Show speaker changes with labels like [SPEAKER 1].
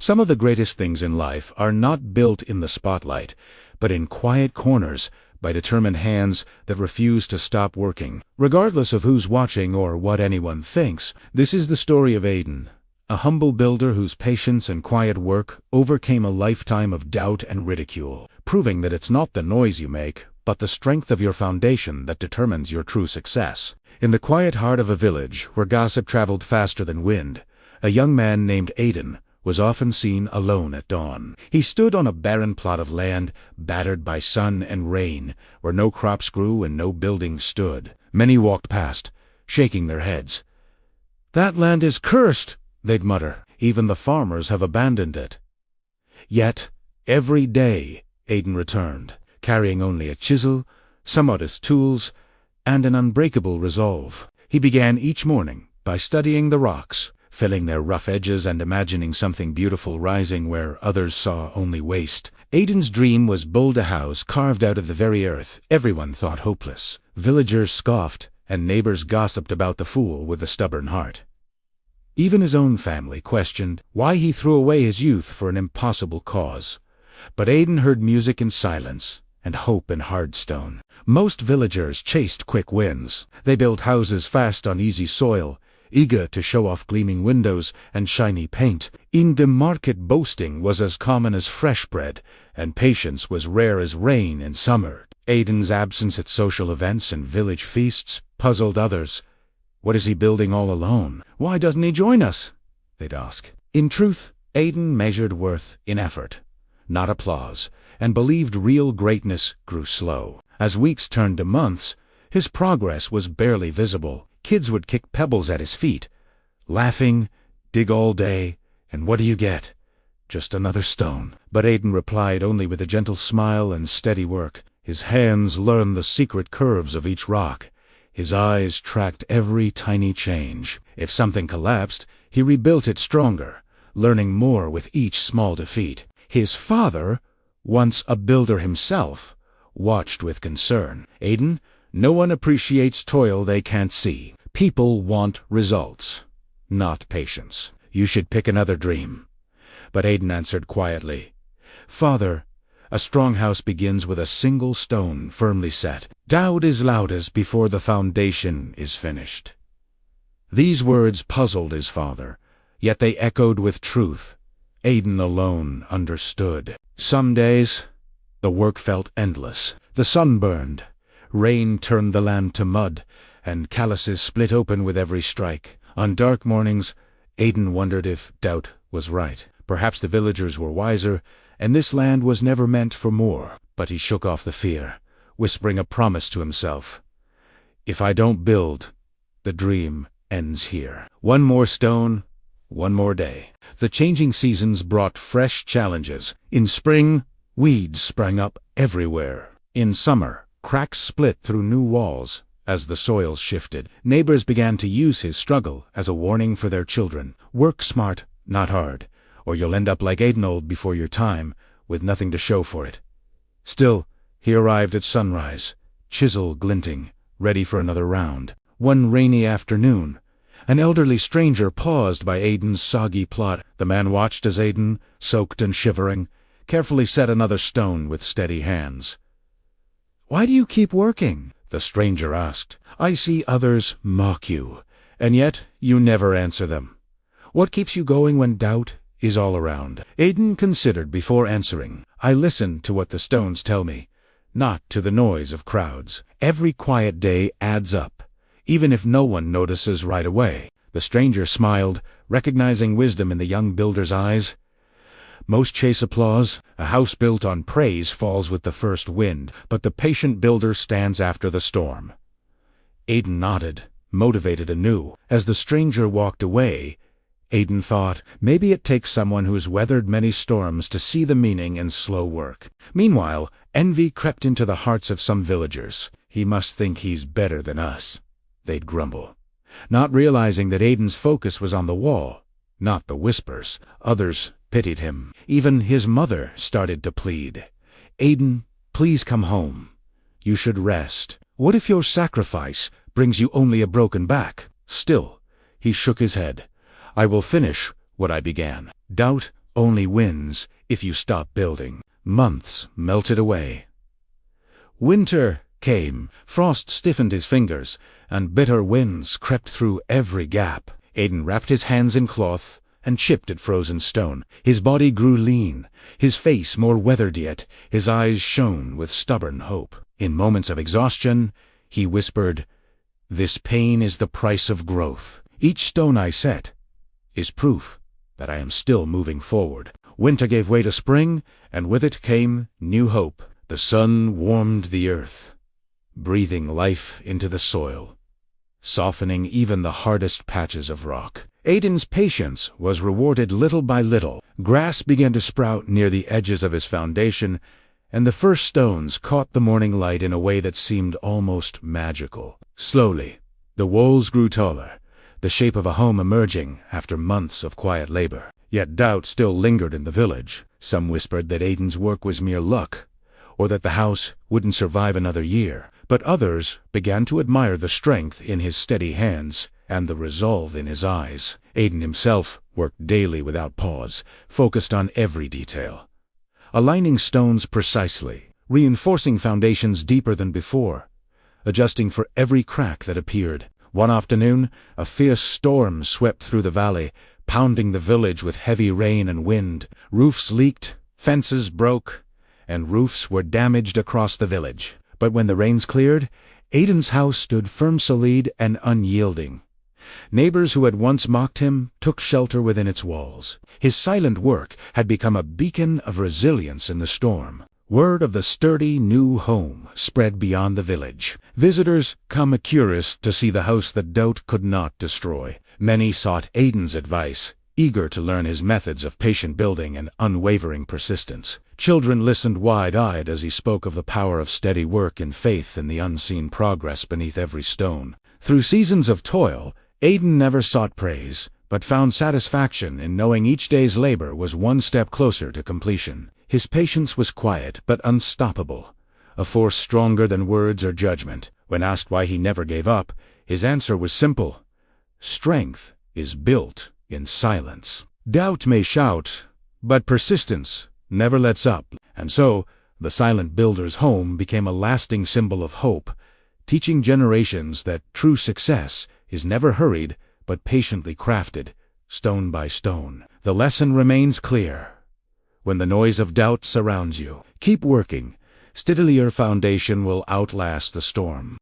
[SPEAKER 1] Some of the greatest things in life are not built in the spotlight, but in quiet corners by determined hands that refuse to stop working, regardless of who's watching or what anyone thinks. This is the story of Aiden, a humble builder whose patience and quiet work overcame a lifetime of doubt and ridicule, proving that it's not the noise you make, but the strength of your foundation that determines your true success. In the quiet heart of a village where gossip traveled faster than wind, a young man named Aiden was often seen alone at dawn. He stood on a barren plot of land, battered by sun and rain, where no crops grew and no buildings stood. Many walked past, shaking their heads. "That land is cursed," they'd mutter. "Even the farmers have abandoned it." Yet, every day, Aiden returned, carrying only a chisel, some modest tools, and an unbreakable resolve. He began each morning by studying the rocks, filling their rough edges and imagining something beautiful rising where others saw only waste. Aiden's dream was build a house carved out of the very earth everyone thought hopeless. Villagers scoffed, and neighbors gossiped about the fool with the stubborn heart. Even his own family questioned why he threw away his youth for an impossible cause. But Aiden heard music in silence and hope in hard stone. Most villagers chased quick wins. They built houses fast on easy soil, eager to show off gleaming windows and shiny paint. In the market, boasting was as common as fresh bread, and patience was rare as rain in summer. Aiden's absence at social events and village feasts puzzled others. "What is he building all alone? Why doesn't he join us?" they'd ask. In truth, Aiden measured worth in effort, not applause, and believed real greatness grew slow. As weeks turned to months, his progress was barely visible. Kids would kick pebbles at his feet, laughing, dig all day, and what do you get? Just another stone. But Aiden replied only with a gentle smile and steady work. His hands learned the secret curves of each rock. His eyes tracked every tiny change. If something collapsed, he rebuilt it stronger, learning more with each small defeat. His father, once a builder himself, watched with concern. "Aiden, no one appreciates toil they can't see. People want results, not patience. You should pick another dream." But Aiden answered quietly, "Father, a strong house begins with a single stone firmly set. Doubt is loudest before the foundation is finished." These words puzzled his father, yet they echoed with truth. Aiden alone understood. Some days, the work felt endless. The sun burned, rain turned the land to mud, and calluses split open with every strike. On dark mornings, Aiden wondered if doubt was right. Perhaps the villagers were wiser, and this land was never meant for more. But he shook off the fear, whispering a promise to himself. "If I don't build, the dream ends here." One more stone, one more day. The changing seasons brought fresh challenges. In spring, weeds sprang up everywhere. In summer, cracks split through new walls. As the soil shifted, neighbors began to use his struggle as a warning for their children. Work smart, not hard, or you'll end up like Aiden old before your time, with nothing to show for it. Still, he arrived at sunrise, chisel glinting, ready for another round. One rainy afternoon, an elderly stranger paused by Aiden's soggy plot. The man watched as Aiden, soaked and shivering, carefully set another stone with steady hands. "Why do you keep working?" the stranger asked. "I see others mock you, and yet you never answer them. What keeps you going when doubt is all around?" Aiden considered before answering. "I listen to what the stones tell me, not to the noise of crowds. Every quiet day adds up, even if no one notices right away." The stranger smiled, recognizing wisdom in the young builder's eyes. "Most chase applause. A house built on praise falls with the first wind, but the patient builder stands after the storm." Aiden nodded, motivated anew. As the stranger walked away, Aiden thought, maybe it takes someone who's weathered many storms to see the meaning in slow work. Meanwhile, envy crept into the hearts of some villagers. "He must think he's better than us," they'd grumble, not realizing that Aiden's focus was on the wall, not the whispers. Others pitied him. Even his mother started to plead. "Aiden, please come home. You should rest. What if your sacrifice brings you only a broken back?" Still, he shook his head. "I will finish what I began." Doubt only wins if you stop building. Months melted away. Winter came. Frost stiffened his fingers, and bitter winds crept through every gap. Aiden wrapped his hands in cloth and chipped at frozen stone. His body grew lean, his face more weathered yet, his eyes shone with stubborn hope. In moments of exhaustion, he whispered, "This pain is the price of growth. Each stone I set is proof that I am still moving forward." Winter gave way to spring, and with it came new hope. The sun warmed the earth, breathing life into the soil, softening even the hardest patches of rock. Aiden's patience was rewarded little by little. Grass began to sprout near the edges of his foundation, and the first stones caught the morning light in a way that seemed almost magical. Slowly, the walls grew taller, the shape of a home emerging after months of quiet labor. Yet doubt still lingered in the village. Some whispered that Aiden's work was mere luck, or that the house wouldn't survive another year. But others began to admire the strength in his steady hands and the resolve in his eyes. Aiden himself worked daily without pause, focused on every detail, aligning stones precisely, reinforcing foundations deeper than before, adjusting for every crack that appeared. One afternoon, a fierce storm swept through the valley, pounding the village with heavy rain and wind. Roofs leaked, fences broke, and roofs were damaged across the village. But when the rains cleared, Aiden's house stood firm, solid, and unyielding. Neighbors who had once mocked him took shelter within its walls. His silent work had become a beacon of resilience in the storm. Word of the sturdy new home spread beyond the village. Visitors come curious to see the house that doubt could not destroy. Many sought Aiden's advice, eager to learn his methods of patient building and unwavering persistence. Children listened wide-eyed as he spoke of the power of steady work and faith in the unseen progress beneath every stone. Through seasons of toil, Aiden never sought praise, but found satisfaction in knowing each day's labor was one step closer to completion. His patience was quiet but unstoppable, a force stronger than words or judgment. When asked why he never gave up, his answer was simple: strength is built in silence. Doubt may shout, but persistence never lets up. And so, the silent builder's home became a lasting symbol of hope, teaching generations that true success is never hurried but patiently crafted, stone by stone. The lesson remains clear. When the noise of doubt surrounds you, keep working. Steadily your foundation will outlast the storm.